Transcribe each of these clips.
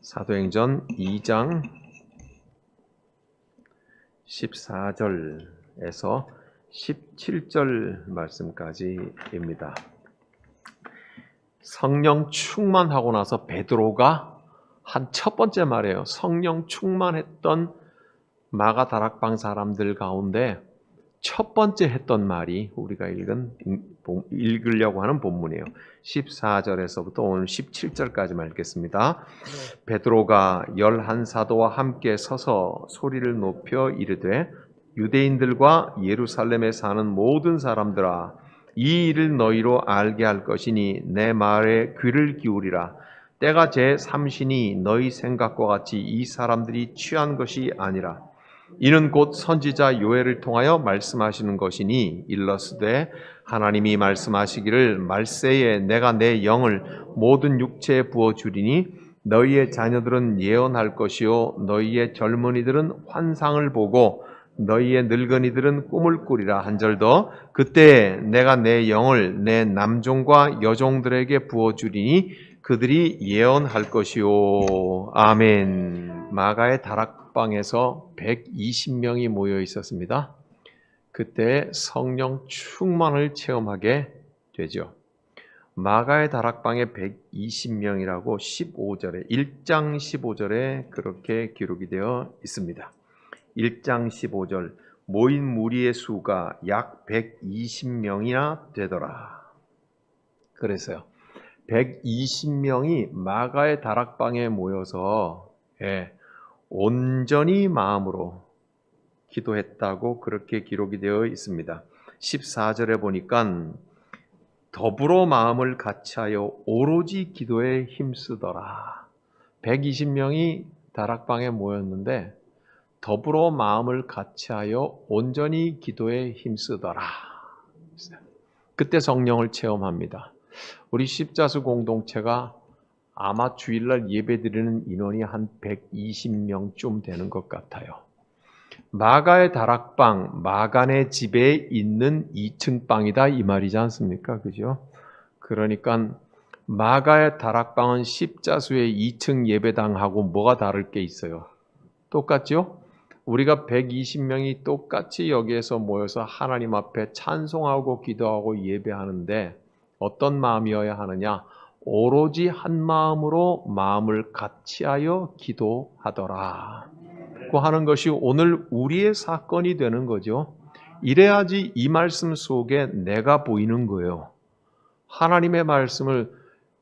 사도행전 2장 14절에서 17절 말씀까지입니다. 성령 충만하고 나서 베드로가 한 첫 번째 말이에요. 성령 충만했던 마가다락방 사람들 가운데 첫 번째 했던 말이 우리가 읽으려고 하는 본문이에요. 14절에서부터 오늘 17절까지만 읽겠습니다. 베드로가 11사도와 함께 서서 소리를 높여 이르되 유대인들과 예루살렘에 사는 모든 사람들아, 이 일을 너희로 알게 할 것이니 내 말에 귀를 기울이라. 때가 제 삼신이 너희 생각과 같이 이 사람들이 취한 것이 아니라 이는 곧 선지자 요엘을 통하여 말씀하시는 것이니 일러스되 하나님이 말씀하시기를 말세에 내가 내 영을 모든 육체에 부어주리니 너희의 자녀들은 예언할 것이요 너희의 젊은이들은 환상을 보고 너희의 늙은이들은 꿈을 꾸리라. 한 절 더. 그때 내가 내 영을 내 남종과 여종들에게 부어주리니 그들이 예언할 것이요. 아멘. 마가의 다락방에서 120명이 모여 있었습니다. 그때 성령 충만을 체험하게 되죠. 마가의 다락방에 120명이라고 15절에 1장 15절에 그렇게 기록이 되어 있습니다. 1장 15절 모인 무리의 수가 약 120명이나 되더라. 그래서요. 120명이 마가의 다락방에 모여서 온전히 마음으로 기도했다고 그렇게 기록이 되어 있습니다. 14절에 보니까 더불어 마음을 같이하여 오로지 기도에 힘쓰더라. 120명이 다락방에 모였는데 더불어 마음을 같이하여 온전히 기도에 힘쓰더라. 그때 성령을 체험합니다. 우리 십자수 공동체가 아마 주일날 예배드리는 인원이 한 120명쯤 되는 것 같아요. 마가의 다락방, 마가네 집에 있는 2층 방이다 이 말이지 않습니까? 그죠? 그러니까 마가의 다락방은 십자수의 2층 예배당하고 뭐가 다를 게 있어요? 똑같죠? 우리가 120명이 똑같이 여기에서 모여서 하나님 앞에 찬송하고 기도하고 예배하는데 어떤 마음이어야 하느냐? 오로지 한 마음으로 마음을 같이하여 기도하더라. 그 하는 것이 오늘 우리의 사건이 되는 거죠. 이래야지 이 말씀 속에 내가 보이는 거예요. 하나님의 말씀을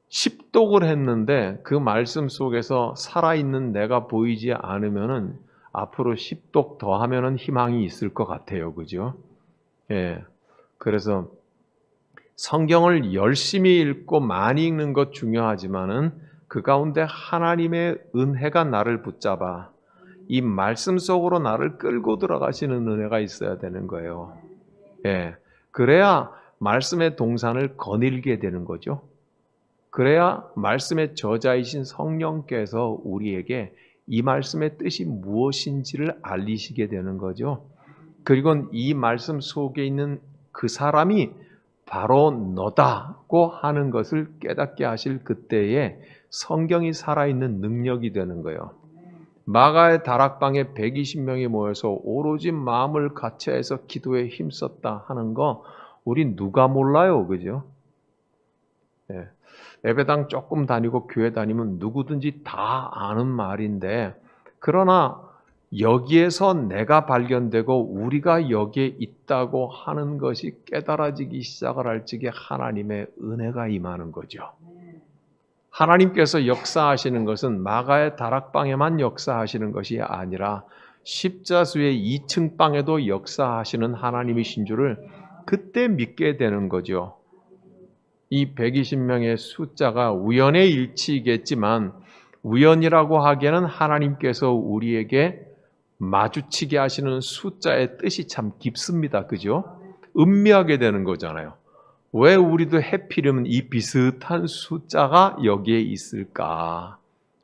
십독을 했는데 그 말씀 속에서 살아있는 내가 보이지 않으면은 앞으로 10독 더 하면은 희망이 있을 것 같아요. 그죠? 그래서 성경을 열심히 읽고 많이 읽는 것 중요하지만은 그 가운데 하나님의 은혜가 나를 붙잡아 이 말씀 속으로 나를 끌고 들어가시는 은혜가 있어야 되는 거예요. 그래야 말씀의 동산을 거닐게 되는 거죠. 그래야 말씀의 저자이신 성령께서 우리에게 이 말씀의 뜻이 무엇인지를 알리시게 되는 거죠. 그리고 이 말씀 속에 있는 그 사람이 바로 너다고 하는 것을 깨닫게 하실 그때에 성경이 살아있는 능력이 되는 거예요. 마가의 다락방에 120명이 모여서 오로지 마음을 같이해서 기도에 힘썼다 하는 거 우리 누가 몰라요. 그죠? 예배당 조금 다니고 교회 다니면 누구든지 다 아는 말인데 그러나 여기에서 내가 발견되고 우리가 여기에 있다고 하는 것이 깨달아지기 시작을 할 적에 하나님의 은혜가 임하는 거죠. 하나님께서 역사하시는 것은 마가의 다락방에만 역사하시는 것이 아니라 십자수의 2층 방에도 역사하시는 하나님이신 줄을 그때 믿게 되는 거죠. 이 120명의 숫자가 우연의 일치이겠지만 우연이라고 하기에는 하나님께서 우리에게 마주치게 하시는 숫자의 뜻이 참 깊습니다. 그죠? 음미하게 되는 거잖아요. 왜 우리도 해필이면 이 비슷한 숫자가 여기에 있을까?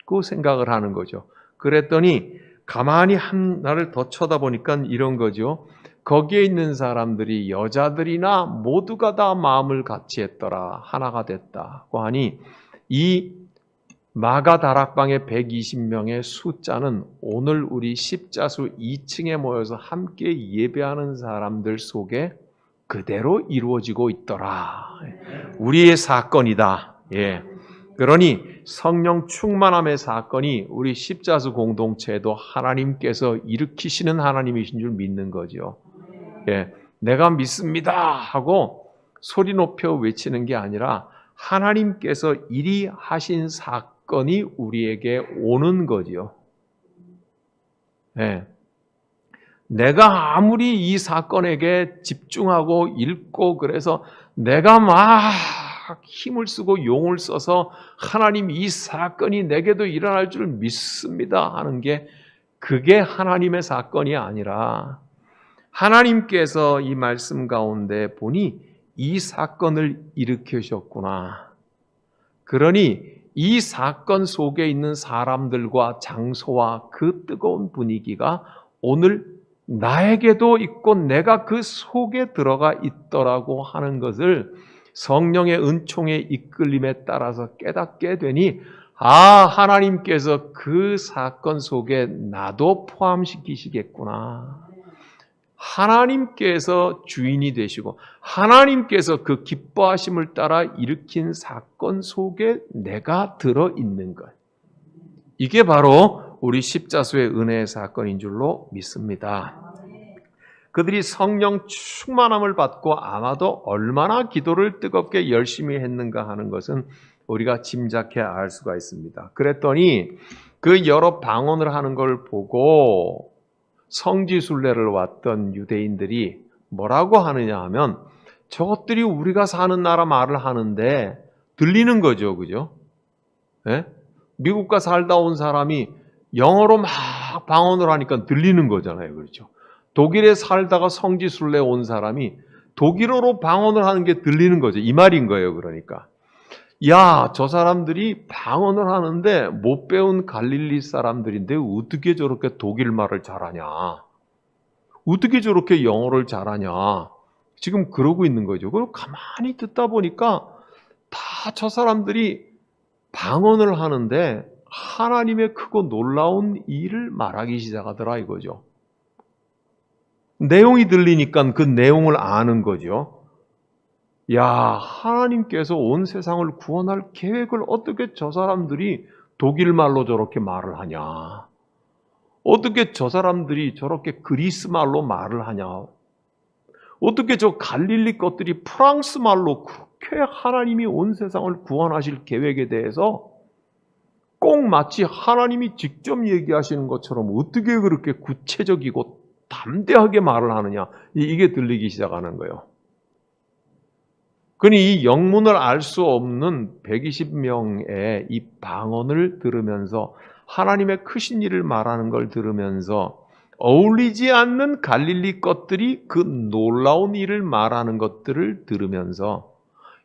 그 생각을 하는 거죠. 그랬더니 가만히 하나를 더 쳐다보니까 이런 거죠. 거기에 있는 사람들이 여자들이나 모두가 다 마음을 같이 했더라. 하나가 됐다고 하니 이 마가다락방의 120명의 숫자는 오늘 우리 십자수 2층에 모여서 함께 예배하는 사람들 속에 그대로 이루어지고 있더라. 우리의 사건이다. 예. 그러니 성령 충만함의 사건이 우리 십자수 공동체에도 하나님께서 일으키시는 하나님이신 줄 믿는 거죠. 예. 내가 믿습니다 하고 소리 높여 외치는 게 아니라 하나님께서 이리 하신 사건이 우리에게 오는 거지요. 네. 내가 아무리 이 사건에게 집중하고 읽고 그래서 내가 막 힘을 쓰고 용을 써서 하나님 이 사건이 내게도 일어날 줄 믿습니다 하는 게 그게 하나님의 사건이 아니라 하나님께서 이 말씀 가운데 보니 이 사건을 일으키셨구나. 그러니 이 사건 속에 있는 사람들과 장소와 그 뜨거운 분위기가 오늘 나에게도 있고 내가 그 속에 들어가 있더라고 하는 것을 성령의 은총의 이끌림에 따라서 깨닫게 되니 하나님께서 그 사건 속에 나도 포함시키시겠구나. 하나님께서 주인이 되시고 하나님께서 그 기뻐하심을 따라 일으킨 사건 속에 내가 들어있는 것. 이게 바로 우리 십자수의 은혜의 사건인 줄로 믿습니다. 그들이 성령 충만함을 받고 아마도 얼마나 기도를 뜨겁게 열심히 했는가 하는 것은 우리가 짐작해 알 수가 있습니다. 그랬더니 그 여러 방언을 하는 걸 보고 성지순례를 왔던 유대인들이 뭐라고 하느냐 하면 저것들이 우리가 사는 나라 말을 하는데 들리는 거죠. 그죠? 네? 미국과 살다 온 사람이 영어로 막 방언을 하니까 들리는 거잖아요. 그렇죠? 독일에 살다가 성지순례 온 사람이 독일어로 방언을 하는 게 들리는 거죠. 이 말인 거예요. 그러니까 야, 저 사람들이 방언을 하는데 못 배운 갈릴리 사람들인데 어떻게 저렇게 독일 말을 잘하냐? 어떻게 저렇게 영어를 잘하냐? 지금 그러고 있는 거죠. 그리고 가만히 듣다 보니까 다 저 사람들이 방언을 하는데 하나님의 크고 놀라운 일을 말하기 시작하더라 이거죠. 내용이 들리니까 그 내용을 아는 거죠. 야, 하나님께서 온 세상을 구원할 계획을 어떻게 저 사람들이 독일 말로 저렇게 말을 하냐? 어떻게 저 사람들이 저렇게 그리스 말로 말을 하냐? 어떻게 저 갈릴리 것들이 프랑스 말로 그렇게 하나님이 온 세상을 구원하실 계획에 대해서 꼭 마치 하나님이 직접 얘기하시는 것처럼 어떻게 그렇게 구체적이고 담대하게 말을 하느냐? 이게 들리기 시작하는 거예요. 그러니 이 영문을 알 수 없는 120명의 이 방언을 들으면서 하나님의 크신 일을 말하는 걸 들으면서 어울리지 않는 갈릴리 것들이 그 놀라운 일을 말하는 것들을 들으면서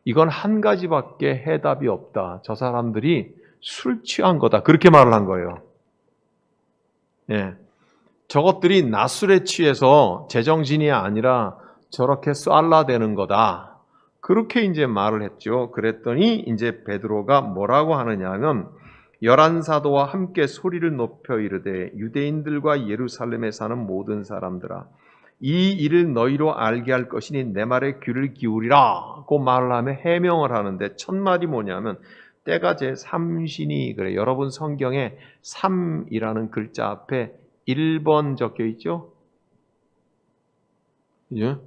이건 한 가지밖에 해답이 없다. 저 사람들이 술 취한 거다. 그렇게 말을 한 거예요. 예. 저것들이 낮술에 취해서 제정신이 아니라 저렇게 쏴라대는 거다. 그렇게 이제 말을 했죠. 그랬더니 이제 베드로가 뭐라고 하느냐 하면 11사도와 함께 소리를 높여 이르되 유대인들과 예루살렘에 사는 모든 사람들아 이 일을 너희로 알게 할 것이니 내 말에 귀를 기울이라 고 말을 하며 해명을 하는데 첫 말이 뭐냐면 때가 제 3신이 그래. 여러분 성경에 3이라는 글자 앞에 1번 적혀 있죠? 예?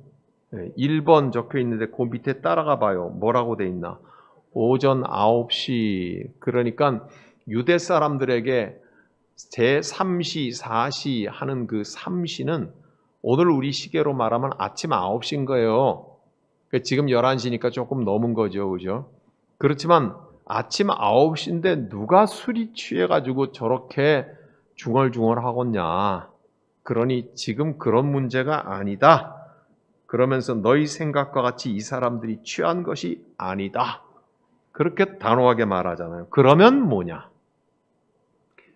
1번 적혀 있는데 그 밑에 따라가 봐요. 뭐라고 돼 있나? 오전 9시. 그러니까 유대 사람들에게 제3시, 4시 하는 그 3시는 오늘 우리 시계로 말하면 아침 9시인 거예요. 지금 11시니까 조금 넘은 거죠. 그죠? 그렇지만 아침 9시인데 누가 술이 취해가지고 저렇게 중얼중얼 하겠냐. 그러니 지금 그런 문제가 아니다. 그러면서 너희 생각과 같이 이 사람들이 취한 것이 아니다. 그렇게 단호하게 말하잖아요. 그러면 뭐냐?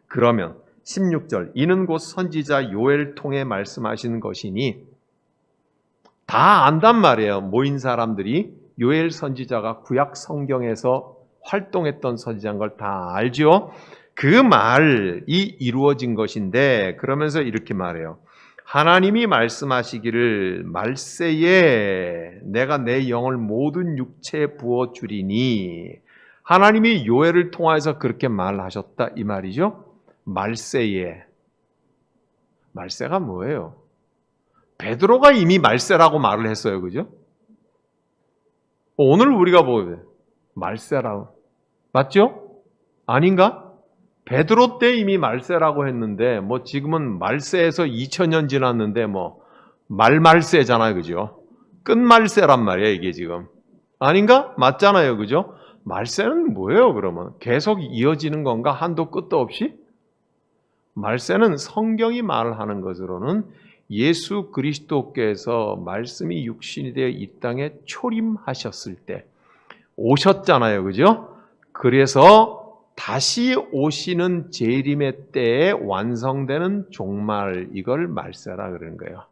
그러면 16절 이는 곧 선지자 요엘 통해 말씀하시는 것이니 다 안단 말이에요. 모인 사람들이 요엘 선지자가 구약 성경에서 활동했던 선지자인 걸 다 알죠. 그 말이 이루어진 것인데 그러면서 이렇게 말해요. 하나님이 말씀하시기를 말세에 내가 내 영을 모든 육체에 부어주리니 하나님이 요엘을 통하여서 그렇게 말하셨다 이 말이죠. 말세에. 말세가 뭐예요? 베드로가 이미 말세라고 말을 했어요. 그죠? 오늘 우리가 보면 말세라고. 맞죠? 아닌가? 베드로 때 이미 말세라고 했는데 뭐 지금은 말세에서 2000년 지났는데 뭐 말세잖아요. 그죠? 끝말세란 말이에요. 이게 지금. 아닌가? 맞잖아요. 그죠? 말세는 뭐예요? 그러면 계속 이어지는 건가? 한도 끝도 없이? 말세는 성경이 말하는 것으로는 예수 그리스도께서 말씀이 육신이 되어 이 땅에 초림하셨을 때 오셨잖아요. 그죠? 그래서 다시 오시는 재림의 때에 완성되는 종말, 이걸 말세라 그러는 거예요.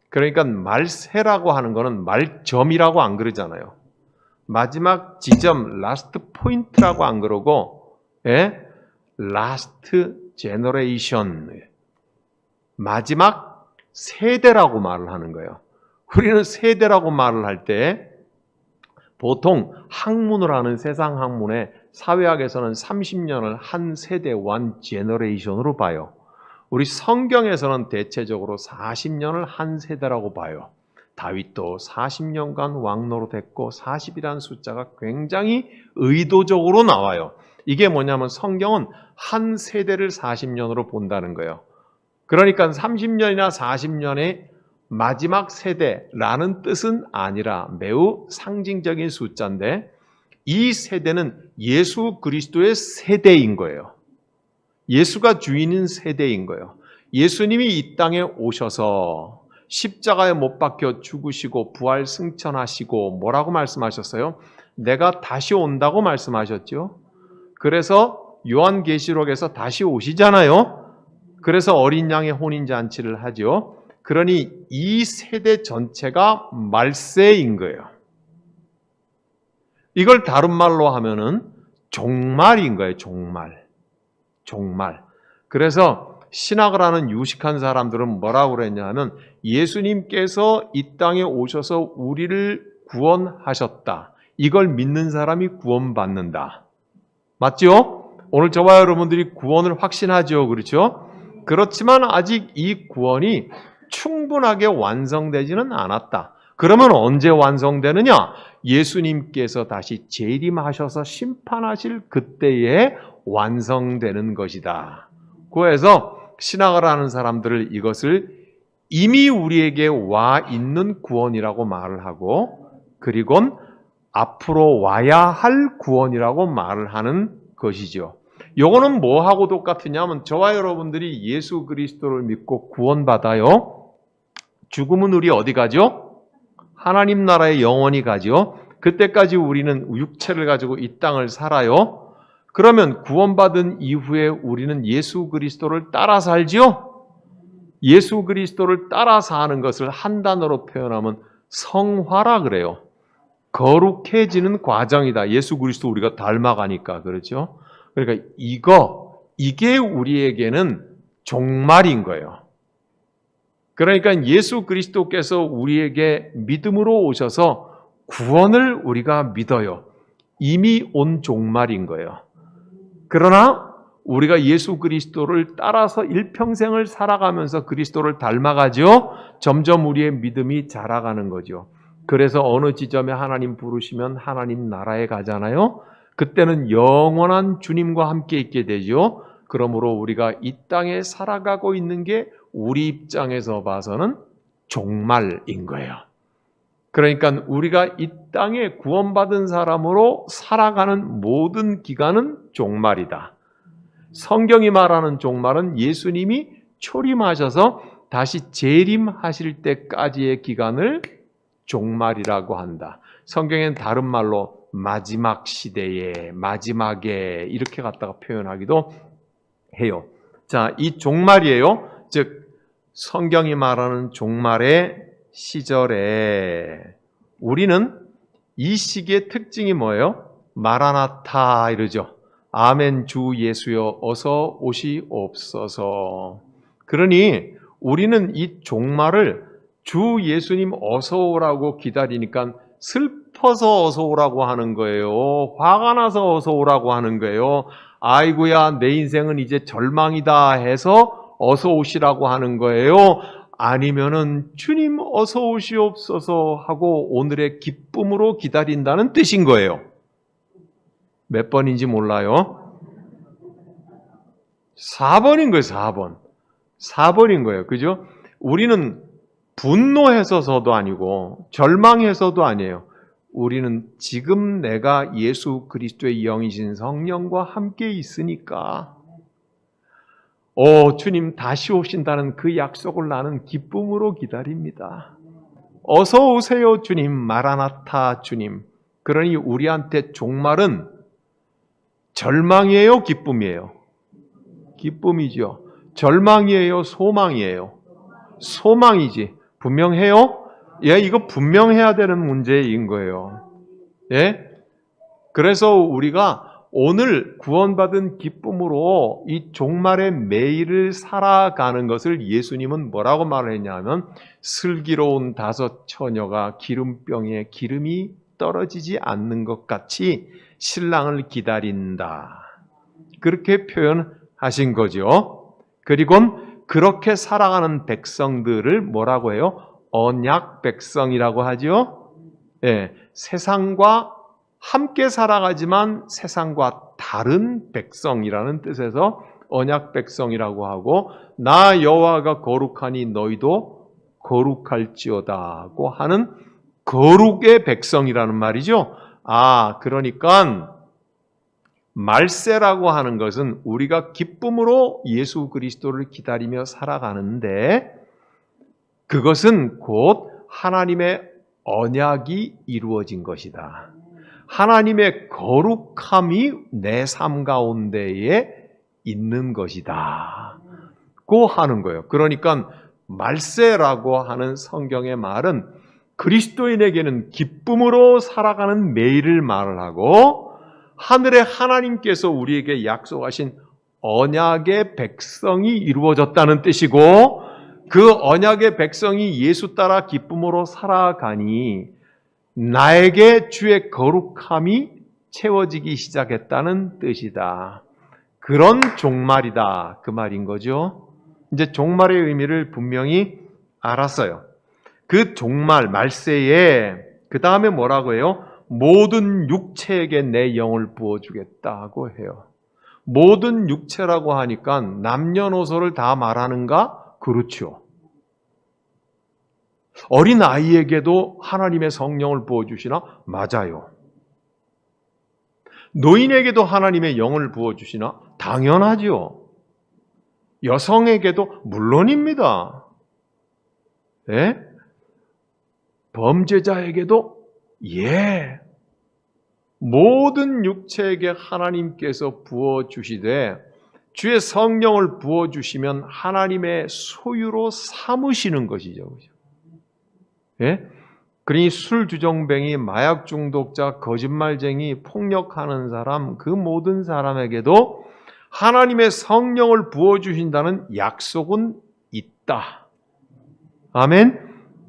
그러니까 말세라고 하는 거는 말점이라고 안 그러잖아요. 마지막 지점, 라스트 포인트라고 안 그러고, 라스트 제너레이션, 마지막 세대라고 말을 하는 거예요. 우리는 세대라고 말을 할 때 보통 학문을 하는 세상 학문에 사회학에서는 30년을 한 세대 one generation으로 봐요. 우리 성경에서는 대체적으로 40년을 한 세대라고 봐요. 다윗도 40년간 왕노릇했고 40이라는 숫자가 굉장히 의도적으로 나와요. 이게 뭐냐면 성경은 한 세대를 40년으로 본다는 거예요. 그러니까 30년이나 40년의 마지막 세대라는 뜻은 아니라 매우 상징적인 숫자인데 이 세대는 예수 그리스도의 세대인 거예요. 예수가 주인인 세대인 거예요. 예수님이 이 땅에 오셔서 십자가에 못 박혀 죽으시고 부활 승천하시고 뭐라고 말씀하셨어요? 내가 다시 온다고 말씀하셨죠. 그래서 요한계시록에서 다시 오시잖아요. 그래서 어린 양의 혼인잔치를 하죠. 그러니 이 세대 전체가 말세인 거예요. 이걸 다른 말로 하면은 종말인 거예요. 종말. 그래서 신학을 하는 유식한 사람들은 뭐라고 그랬냐 하면 예수님께서 이 땅에 오셔서 우리를 구원하셨다. 이걸 믿는 사람이 구원받는다. 맞죠? 오늘 저와 여러분들이 구원을 확신하죠. 그렇죠? 그렇지만 아직 이 구원이 충분하게 완성되지는 않았다. 그러면 언제 완성되느냐? 예수님께서 다시 재림하셔서 심판하실 그때에 완성되는 것이다. 그래서 신학을 하는 사람들을 이것을 이미 우리에게 와 있는 구원이라고 말을 하고 그리고 앞으로 와야 할 구원이라고 말을 하는 것이죠. 요거는 뭐하고 똑같으냐면 저와 여러분들이 예수 그리스도를 믿고 구원받아요. 죽으면 우리 어디 가죠? 하나님 나라에 영원히 가죠. 그때까지 우리는 육체를 가지고 이 땅을 살아요. 그러면 구원받은 이후에 우리는 예수 그리스도를 따라 살지요? 예수 그리스도를 따라 사는 것을 한 단어로 표현하면 성화라 그래요. 거룩해지는 과정이다. 예수 그리스도 우리가 닮아가니까. 그렇죠? 그러니까 이게 우리에게는 종말인 거예요. 그러니까 예수 그리스도께서 우리에게 믿음으로 오셔서 구원을 우리가 믿어요. 이미 온 종말인 거예요. 그러나 우리가 예수 그리스도를 따라서 일평생을 살아가면서 그리스도를 닮아가죠. 점점 우리의 믿음이 자라가는 거죠. 그래서 어느 지점에 하나님 부르시면 하나님 나라에 가잖아요. 그때는 영원한 주님과 함께 있게 되죠. 그러므로 우리가 이 땅에 살아가고 있는 게 우리 입장에서 봐서는 종말인 거예요. 그러니까 우리가 이 땅에 구원받은 사람으로 살아가는 모든 기간은 종말이다. 성경이 말하는 종말은 예수님이 초림하셔서 다시 재림하실 때까지의 기간을 종말이라고 한다. 성경엔 다른 말로 마지막 시대에, 마지막에 이렇게 갖다가 표현하기도 해요. 자, 이 종말이에요. 즉 성경이 말하는 종말의 시절에 우리는 이 시기의 특징이 뭐예요? 마라나타 이러죠. 아멘 주 예수여 어서 오시옵소서. 그러니 우리는 이 종말을 주 예수님 어서 오라고 기다리니까 슬퍼서 어서 오라고 하는 거예요. 화가 나서 어서 오라고 하는 거예요. 아이고야 내 인생은 이제 절망이다 해서 어서 오시라고 하는 거예요. 아니면은 주님 어서 오시옵소서 하고 오늘의 기쁨으로 기다린다는 뜻인 거예요. 몇 번인지 몰라요. 4번인 거예요. 4번. 4번인 거예요. 그죠? 우리는 분노해서도 아니고 절망해서도 아니에요. 우리는 지금 내가 예수 그리스도의 영이신 성령과 함께 있으니까 주님 다시 오신다는 그 약속을 나는 기쁨으로 기다립니다. 어서 오세요 주님, 마라나타 주님. 그러니 우리한테 종말은 절망이에요, 기쁨이에요? 기쁨이죠. 절망이에요, 소망이에요? 소망이지. 분명해요? 예, 이거 분명해야 되는 문제인 거예요. 예? 그래서 우리가 오늘 구원받은 기쁨으로 이 종말의 매일을 살아가는 것을 예수님은 뭐라고 말을 했냐면 슬기로운 5 처녀가 기름병에 기름이 떨어지지 않는 것 같이 신랑을 기다린다. 그렇게 표현하신 거죠. 그리고 그렇게 살아가는 백성들을 뭐라고 해요? 언약 백성이라고 하죠. 예, 세상과 함께 살아가지만 세상과 다른 백성이라는 뜻에서 언약 백성이라고 하고 나 여호와가 거룩하니 너희도 거룩할지어다고 하는 거룩의 백성이라는 말이죠. 그러니까 말세라고 하는 것은 우리가 기쁨으로 예수 그리스도를 기다리며 살아가는데 그것은 곧 하나님의 언약이 이루어진 것이다. 하나님의 거룩함이 내 삶 가운데에 있는 것이다. 고 하는 거예요. 그러니까 말세라고 하는 성경의 말은 그리스도인에게는 기쁨으로 살아가는 매일을 말을 하고 하늘의 하나님께서 우리에게 약속하신 언약의 백성이 이루어졌다는 뜻이고 그 언약의 백성이 예수 따라 기쁨으로 살아가니 나에게 주의 거룩함이 채워지기 시작했다는 뜻이다. 그런 종말이다. 그 말인 거죠. 이제 종말의 의미를 분명히 알았어요. 그 종말, 말세에 그 다음에 뭐라고 해요? 모든 육체에게 내 영을 부어주겠다고 해요. 모든 육체라고 하니까 남녀노소를 다 말하는가? 그렇죠. 어린 아이에게도 하나님의 성령을 부어주시나? 맞아요. 노인에게도 하나님의 영을 부어주시나? 당연하죠. 여성에게도 물론입니다. 예? 범죄자에게도 예. 모든 육체에게 하나님께서 부어주시되 주의 성령을 부어주시면 하나님의 소유로 삼으시는 것이죠. 예? 그러니 술주정뱅이, 마약 중독자, 거짓말쟁이, 폭력하는 사람, 그 모든 사람에게도 하나님의 성령을 부어주신다는 약속은 있다. 아멘?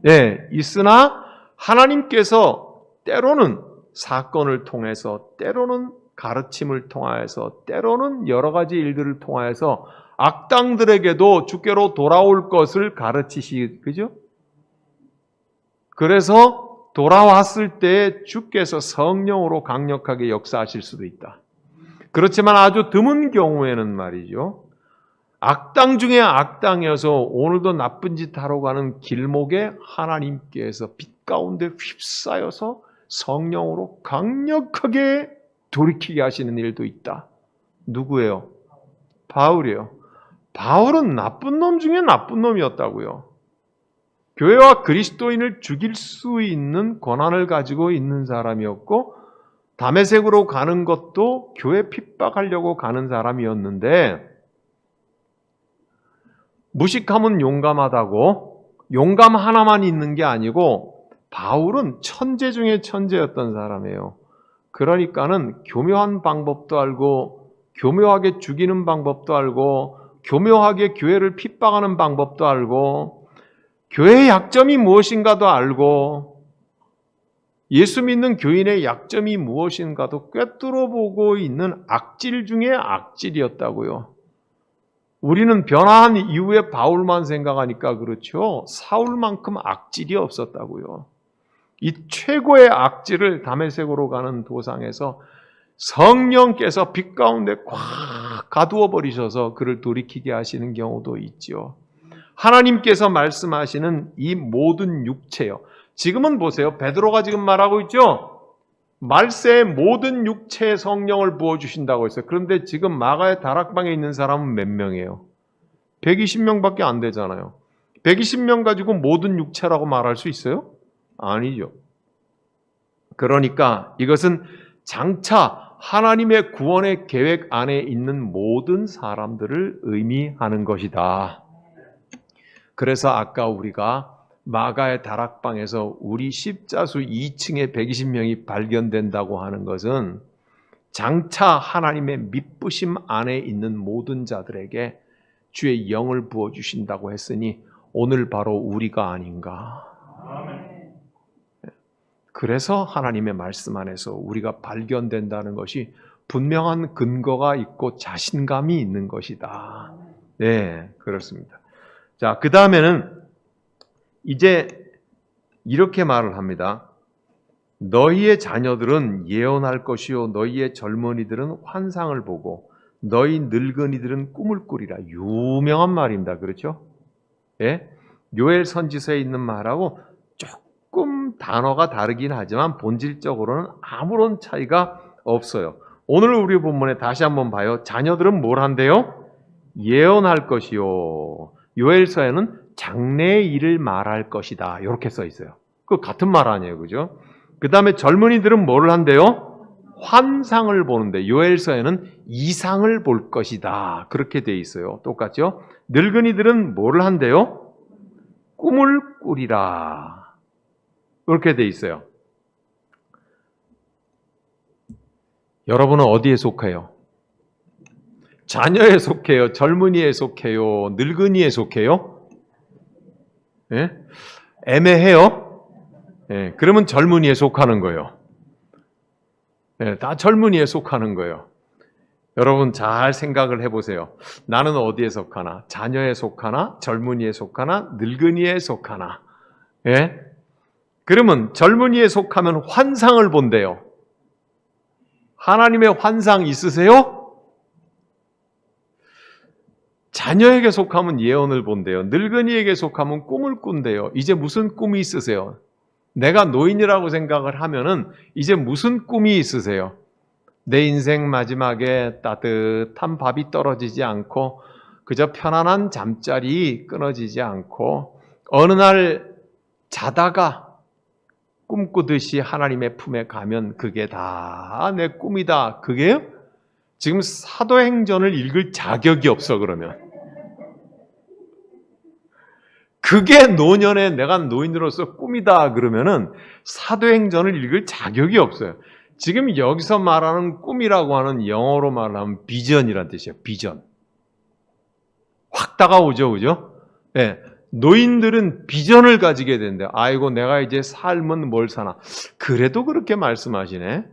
네, 있으나 하나님께서 때로는 사건을 통해서, 때로는 가르침을 통하여서, 때로는 여러 가지 일들을 통하여서 악당들에게도 주께로 돌아올 것을 그죠? 그래서 돌아왔을 때 주께서 성령으로 강력하게 역사하실 수도 있다. 그렇지만 아주 드문 경우에는 말이죠. 악당 중에 악당이어서 오늘도 나쁜 짓 하러 가는 길목에 하나님께서 빛 가운데 휩싸여서 성령으로 강력하게 돌이키게 하시는 일도 있다. 누구예요? 바울이에요. 바울은 나쁜 놈 중에 나쁜 놈이었다고요. 교회와 그리스도인을 죽일 수 있는 권한을 가지고 있는 사람이었고 다메섹으로 가는 것도 교회 핍박하려고 가는 사람이었는데 무식함은 용감하다고 용감 하나만 있는 게 아니고 바울은 천재 중에 천재였던 사람이에요. 그러니까는 교묘한 방법도 알고 교묘하게 죽이는 방법도 알고 교묘하게 교회를 핍박하는 방법도 알고 교회의 약점이 무엇인가도 알고 예수 믿는 교인의 약점이 무엇인가도 꿰뚫어 보고 있는 악질 중에 악질이었다고요. 우리는 변화한 이후에 바울만 생각하니까 그렇죠. 사울만큼 악질이 없었다고요. 이 최고의 악질을 다메섹으로 가는 도상에서 성령께서 빛 가운데 꽉 가두어 버리셔서 그를 돌이키게 하시는 경우도 있죠. 하나님께서 말씀하시는 이 모든 육체요. 지금은 보세요. 베드로가 지금 말하고 있죠. 말세의 모든 육체의 성령을 부어주신다고 했어요. 그런데 지금 마가의 다락방에 있는 사람은 몇 명이에요? 120명밖에 안 되잖아요. 120명 가지고 모든 육체라고 말할 수 있어요? 아니죠. 그러니까 이것은 장차 하나님의 구원의 계획 안에 있는 모든 사람들을 의미하는 것이다. 그래서 아까 우리가 마가의 다락방에서 우리 십자수 2층에 120명이 발견된다고 하는 것은 장차 하나님의 미쁘심 안에 있는 모든 자들에게 주의 영을 부어주신다고 했으니 오늘 바로 우리가 아닌가. 그래서 하나님의 말씀 안에서 우리가 발견된다는 것이 분명한 근거가 있고 자신감이 있는 것이다. 네, 그렇습니다. 자, 그 다음에는 이제 이렇게 말을 합니다. 너희의 자녀들은 예언할 것이요 너희의 젊은이들은 환상을 보고 너희 늙은이들은 꿈을 꾸리라. 유명한 말입니다. 그렇죠? 예? 요엘 선지서에 있는 말하고 조금 단어가 다르긴 하지만 본질적으로는 아무런 차이가 없어요. 오늘 우리 본문에 다시 한번 봐요. 자녀들은 뭘 한대요? 예언할 것이요. 요엘서에는 장래의 일을 말할 것이다. 이렇게 써 있어요. 그 같은 말 아니에요. 그죠? 그 다음에 젊은이들은 뭘 한대요? 환상을 보는데 요엘서에는 이상을 볼 것이다. 그렇게 돼 있어요. 똑같죠? 늙은이들은 뭘 한대요? 꿈을 꾸리라. 그렇게 돼 있어요. 여러분은 어디에 속해요? 자녀에 속해요? 젊은이에 속해요? 늙은이에 속해요? 예? 애매해요? 예, 그러면 젊은이에 속하는 거예요. 예, 다 젊은이에 속하는 거예요. 여러분 잘 생각을 해보세요. 나는 어디에 속하나? 자녀에 속하나? 젊은이에 속하나? 늙은이에 속하나? 예? 그러면 젊은이에 속하면 환상을 본대요. 하나님의 환상 있으세요? 자녀에게 속하면 예언을 본대요. 늙은이에게 속하면 꿈을 꾼대요. 이제 무슨 꿈이 있으세요? 내가 노인이라고 생각을 하면은 이제 무슨 꿈이 있으세요? 내 인생 마지막에 따뜻한 밥이 떨어지지 않고 그저 편안한 잠자리 끊어지지 않고 어느 날 자다가 꿈꾸듯이 하나님의 품에 가면 그게 다 내 꿈이다. 그게요? 지금 사도행전을 읽을 자격이 없어 그러면. 그게 노년에 내가 노인으로서 꿈이다 그러면은 사도행전을 읽을 자격이 없어요. 지금 여기서 말하는 꿈이라고 하는 영어로 말하면 비전이란 뜻이에요. 비전. 확 다가오죠. 그죠? 네. 노인들은 비전을 가지게 된대요. 아이고 내가 이제 삶은 뭘 사나. 그래도 그렇게 말씀하시네.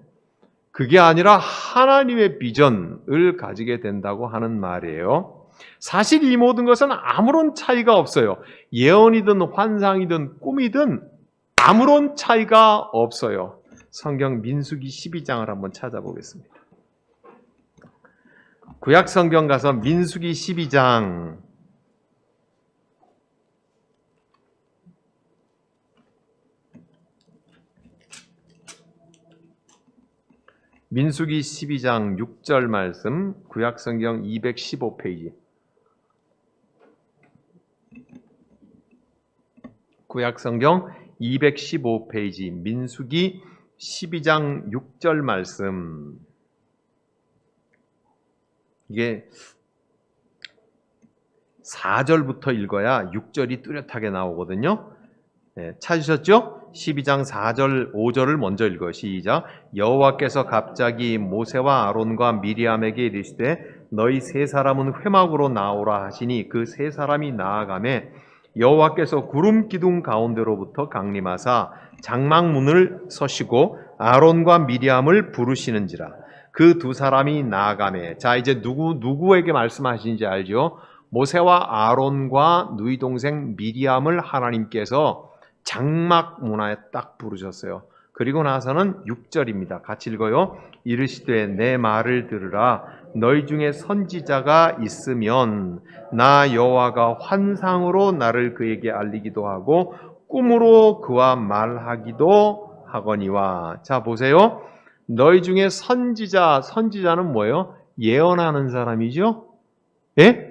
그게 아니라 하나님의 비전을 가지게 된다고 하는 말이에요. 사실 이 모든 것은 아무런 차이가 없어요. 예언이든 환상이든 꿈이든 아무런 차이가 없어요. 성경 민수기 12장을 한번 찾아보겠습니다. 구약 성경 가서 민수기 12장 민수기 12장 6절 말씀 구약 성경 215페이지 구약 성경 215페이지 민수기 12장 6절 말씀. 이게 4절부터 읽어야 6절이 뚜렷하게 나오거든요. 찾으셨죠? 12장 4절 5절을 먼저 읽어 시작. 여호와께서 갑자기 모세와 아론과 미리암에게 이르시되 너희 세 사람은 회막으로 나오라 하시니 그 세 사람이 나아가매 여호와께서 구름 기둥 가운데로부터 강림하사 장막문을 서시고 아론과 미리암을 부르시는지라. 그 두 사람이 나아가매. 자, 이제 누구에게 말씀하시는지 알죠? 모세와 아론과 누이 동생 미리암을 하나님께서 장막 문화에 딱 부르셨어요. 그리고 나서는 6절입니다. 같이 읽어요. 이르시되 내 말을 들으라. 너희 중에 선지자가 있으면 나 여호와가 환상으로 나를 그에게 알리기도 하고 꿈으로 그와 말하기도 하거니와. 자, 보세요. 너희 중에 선지자는 뭐예요? 예언하는 사람이죠. 예?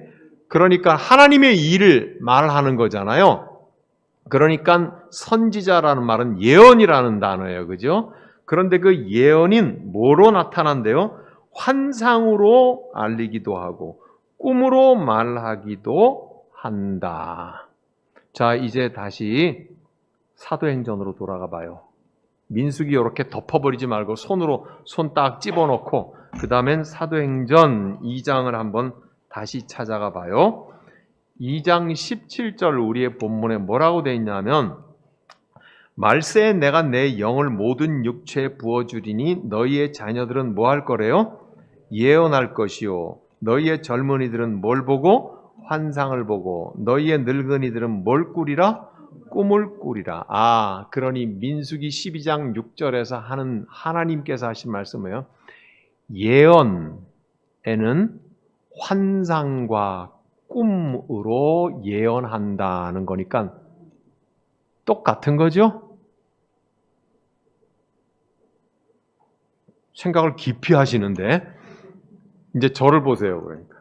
그러니까 하나님의 일을 말하는 거잖아요. 그러니까 선지자라는 말은 예언이라는 단어예요. 그죠? 그런데 그 예언인 뭐로 나타난대요? 환상으로 알리기도 하고 꿈으로 말하기도 한다. 자, 이제 다시 사도행전으로 돌아가 봐요. 민수기 이렇게 덮어버리지 말고 손 딱 집어넣고 그 다음엔 사도행전 2장을 한번 다시 찾아가 봐요. 2장 17절 우리의 본문에 뭐라고 되어 있냐면 말세에 내가 내 영을 모든 육체에 부어주리니 너희의 자녀들은 뭐 할 거래요? 예언할 것이요. 너희의 젊은이들은 뭘 보고? 환상을 보고. 너희의 늙은이들은 뭘 꾸리라? 꿈을 꾸리라. 아, 그러니 민수기 12장 6절에서 하는 하나님께서 하신 말씀이에요. 예언에는 환상과 꿈으로 예언한다는 거니까 똑같은 거죠? 생각을 깊이 하시는데 이제 저를 보세요. 그러니까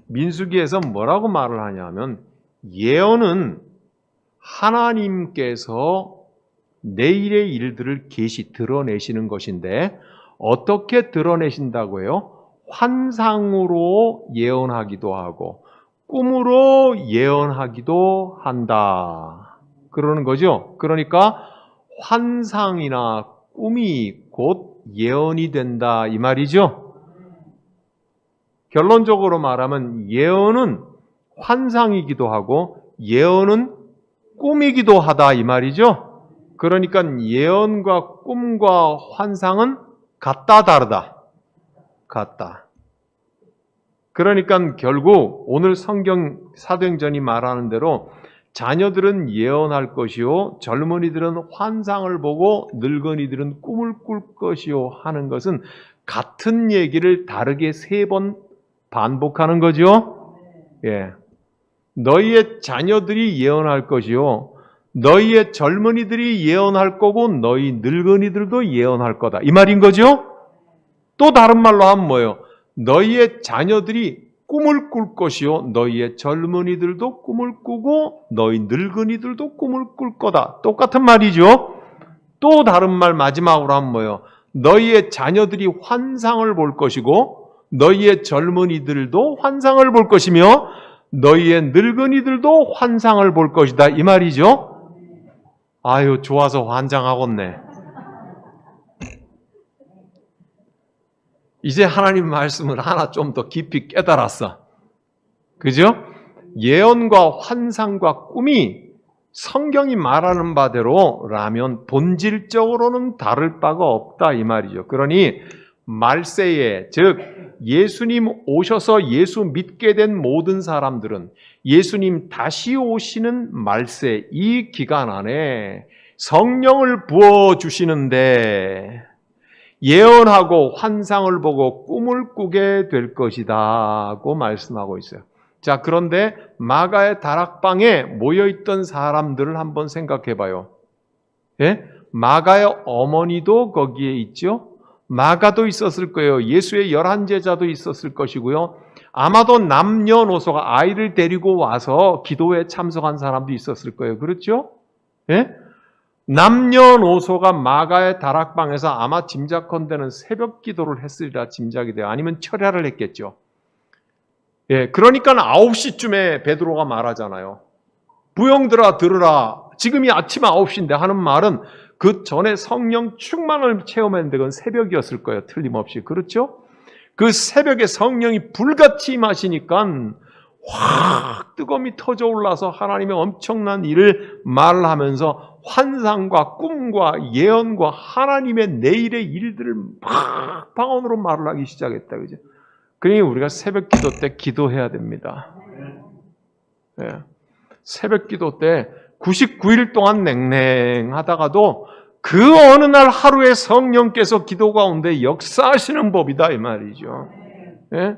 민수기에서 뭐라고 말을 하냐면 예언은 하나님께서 내일의 일들을 계시 드러내시는 것인데 어떻게 드러내신다고 해요? 환상으로 예언하기도 하고 꿈으로 예언하기도 한다. 그러는 거죠. 그러니까 환상이나 꿈이 곧 예언이 된다 이 말이죠. 결론적으로 말하면 예언은 환상이기도 하고 예언은 꿈이기도 하다 이 말이죠. 그러니까 예언과 꿈과 환상은 같다 다르다? 같다. 그러니까 결국 오늘 성경 사도행전이 말하는 대로 자녀들은 예언할 것이요 젊은이들은 환상을 보고 늙은이들은 꿈을 꿀 것이요 하는 것은 같은 얘기를 다르게 3번 반복하는 거죠. 예. 너희의 자녀들이 예언할 것이요 너희의 젊은이들이 예언할 거고 너희 늙은이들도 예언할 거다 이 말인 거죠. 또 다른 말로 하면 뭐예요? 너희의 자녀들이 꿈을 꿀 것이요 너희의 젊은이들도 꿈을 꾸고 너희 늙은이들도 꿈을 꿀 거다. 똑같은 말이죠. 또 다른 말 마지막으로 하면 뭐예요? 너희의 자녀들이 환상을 볼 것이고 너희의 젊은이들도 환상을 볼 것이며 너희의 늙은이들도 환상을 볼 것이다 이 말이죠. 아유 좋아서 환장하겠네. 이제 하나님 말씀을 하나 좀 더 깊이 깨달았어. 그죠? 예언과 환상과 꿈이 성경이 말하는 바대로라면 본질적으로는 다를 바가 없다 이 말이죠. 그러니 말세에 즉 예수님 오셔서 예수 믿게 된 모든 사람들은 예수님 다시 오시는 말세 이 기간 안에 성령을 부어주시는데 예언하고 환상을 보고 꿈을 꾸게 될 것이다고 말씀하고 있어요. 자, 그런데 마가의 다락방에 모여있던 사람들을 한번 생각해 봐요. 예? 마가의 어머니도 거기에 있죠. 마가도 있었을 거예요. 예수의 11제자도 있었을 것이고요. 아마도 남녀노소가 아이를 데리고 와서 기도에 참석한 사람도 있었을 거예요. 그렇죠? 예? 남녀노소가 마가의 다락방에서 아마 짐작컨대는 새벽 기도를 했으리라 짐작이 돼요. 아니면 철야를 했겠죠. 예, 그러니까 9시쯤에 베드로가 말하잖아요. 부형들아 들으라. 지금이 아침 9시인데 하는 말은 그 전에 성령 충만을 체험했는데 그건 새벽이었을 거예요. 틀림없이. 그렇죠? 그 새벽에 성령이 불같이 임하시니까 확 뜨거움이 터져 올라서 하나님의 엄청난 일을 말하면서 환상과 꿈과 예언과 하나님의 내일의 일들을 막 방언으로 말을 하기 시작했다. 그죠? 그러니 우리가 새벽 기도 때 기도해야 됩니다. 예. 새벽 기도 때 99일 동안 냉랭하다가도 그 어느 날 하루에 성령께서 기도 가운데 역사하시는 법이다 이 말이죠. 예?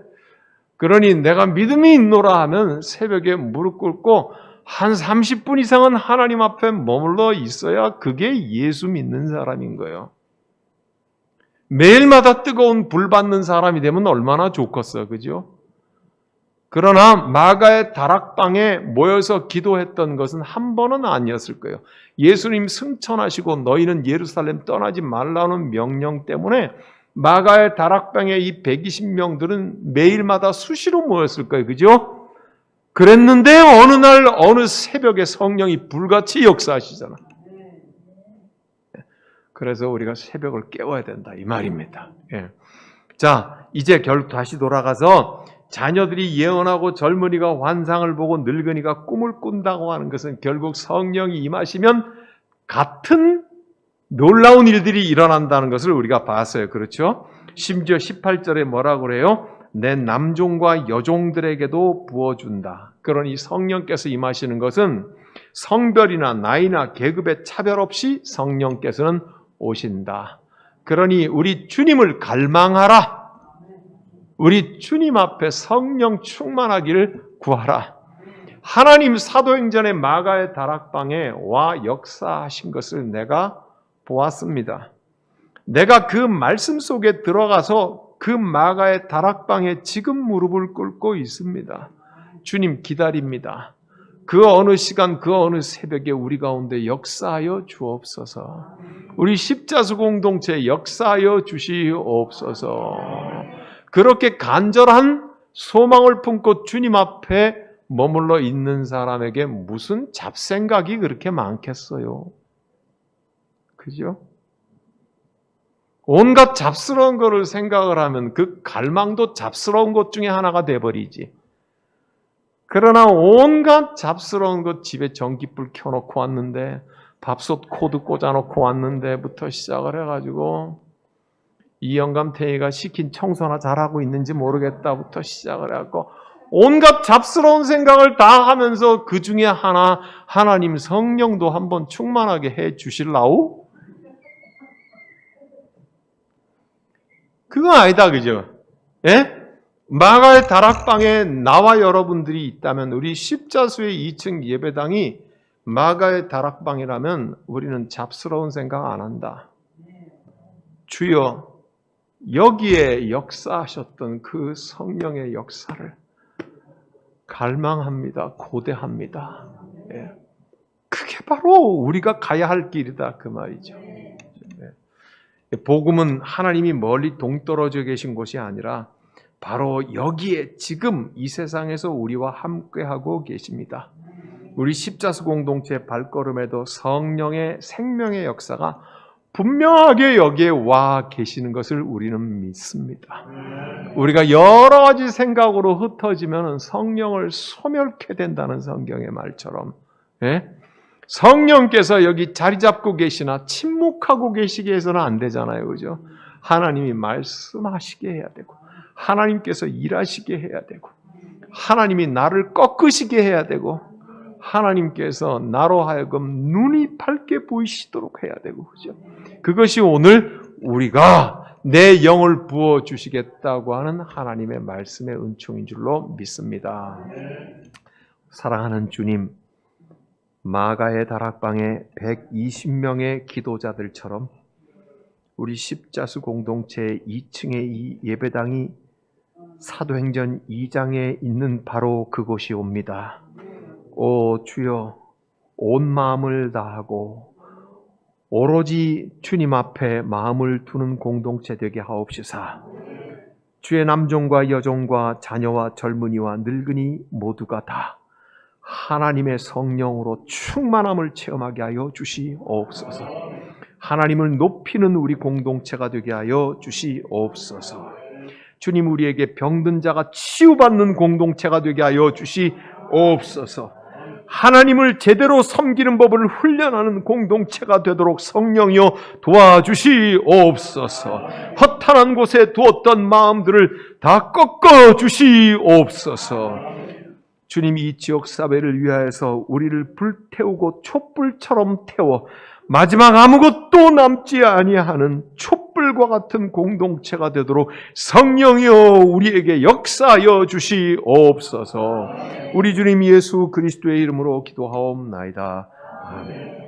그러니 내가 믿음이 있노라 하면 새벽에 무릎 꿇고 한 30분 이상은 하나님 앞에 머물러 있어야 그게 예수 믿는 사람인 거예요. 매일마다 뜨거운 불 받는 사람이 되면 얼마나 좋겠어요. 그죠? 그러나 마가의 다락방에 모여서 기도했던 것은 한 번은 아니었을 거예요. 예수님 승천하시고 너희는 예루살렘 떠나지 말라는 명령 때문에 마가의 다락방에 이 120명들은 매일마다 수시로 모였을 거예요. 그죠? 그랬는데 어느 날 어느 새벽에 성령이 불같이 역사하시잖아. 그래서 우리가 새벽을 깨워야 된다 이 말입니다. 예. 자, 이제 다시 돌아가서 자녀들이 예언하고 젊은이가 환상을 보고 늙은이가 꿈을 꾼다고 하는 것은 결국 성령이 임하시면 같은 놀라운 일들이 일어난다는 것을 우리가 봤어요. 그렇죠? 심지어 18절에 뭐라고 그래요? 내 남종과 여종들에게도 부어준다. 그러니 성령께서 임하시는 것은 성별이나 나이나 계급의 차별 없이 성령께서는 오신다. 그러니 우리 주님을 갈망하라. 우리 주님 앞에 성령 충만하기를 구하라. 하나님 사도행전의 마가의 다락방에 와 역사하신 것을 내가 보았습니다. 내가 그 말씀 속에 들어가서 그 마가의 다락방에 지금 무릎을 꿇고 있습니다. 주님 기다립니다. 그 어느 시간 그 어느 새벽에 우리 가운데 역사하여 주옵소서. 우리 십자수 공동체 역사하여 주시옵소서. 그렇게 간절한 소망을 품고 주님 앞에 머물러 있는 사람에게 무슨 잡생각이 그렇게 많겠어요? 그죠? 온갖 잡스러운 거를 생각을 하면 그 갈망도 잡스러운 것 중에 하나가 돼버리지. 그러나 온갖 잡스러운 것 집에 전기불 켜놓고 왔는데 밥솥 코드 꽂아놓고 왔는데부터 시작을 해가지고 이 영감탱이가 시킨 청소나 잘하고 있는지 모르겠다부터 시작을 해갖고 온갖 잡스러운 생각을 다 하면서 그 중에 하나 하나님 성령도 한번 충만하게 해 주실라우? 그건 아니다. 그죠? 예? 마가의 다락방에 나와 여러분들이 있다면 우리 십자수의 2층 예배당이 마가의 다락방이라면 우리는 잡스러운 생각 안 한다. 주여 여기에 역사하셨던 그 성령의 역사를 갈망합니다. 고대합니다. 예. 그게 바로 우리가 가야 할 길이다 그 말이죠. 예. 복음은 하나님이 멀리 동떨어져 계신 곳이 아니라 바로 여기에 지금 이 세상에서 우리와 함께하고 계십니다. 우리 십자수 공동체 발걸음에도 성령의 생명의 역사가 분명하게 여기에 와 계시는 것을 우리는 믿습니다. 우리가 여러 가지 생각으로 흩어지면 성령을 소멸케 된다는 성경의 말처럼, 예? 성령께서 여기 자리 잡고 계시나 침묵하고 계시게 해서는 안 되잖아요. 그죠? 하나님이 말씀하시게 해야 되고 하나님께서 일하시게 해야 되고 하나님이 나를 꺾으시게 해야 되고 하나님께서 나로 하여금 눈이 밝게 보이시도록 해야 되고, 그죠? 그것이 오늘 우리가 내 영을 부어주시겠다고 하는 하나님의 말씀의 은총인 줄로 믿습니다. 사랑하는 주님, 마가의 다락방에 120명의 기도자들처럼 우리 십자수 공동체 2층의 이 예배당이 사도행전 2장에 있는 바로 그곳이옵니다. 오 주여, 온 마음을 다하고 오로지 주님 앞에 마음을 두는 공동체 되게 하옵시사. 주의 남종과 여종과 자녀와 젊은이와 늙은이 모두가 다 하나님의 성령으로 충만함을 체험하게 하여 주시옵소서. 하나님을 높이는 우리 공동체가 되게 하여 주시옵소서. 주님, 우리에게 병든 자가 치유받는 공동체가 되게 하여 주시옵소서. 하나님을 제대로 섬기는 법을 훈련하는 공동체가 되도록 성령이여 도와주시옵소서. 허탄한 곳에 두었던 마음들을 다 꺾어 주시옵소서. 주님, 이 지역 사회를 위하여서 우리를 불태우고 촛불처럼 태워 마지막 아무것도 남지 아니하는 촛불과 같은 공동체가 되도록 성령이여 우리에게 역사하여 주시옵소서. 우리 주님 예수 그리스도의 이름으로 기도하옵나이다. 아멘.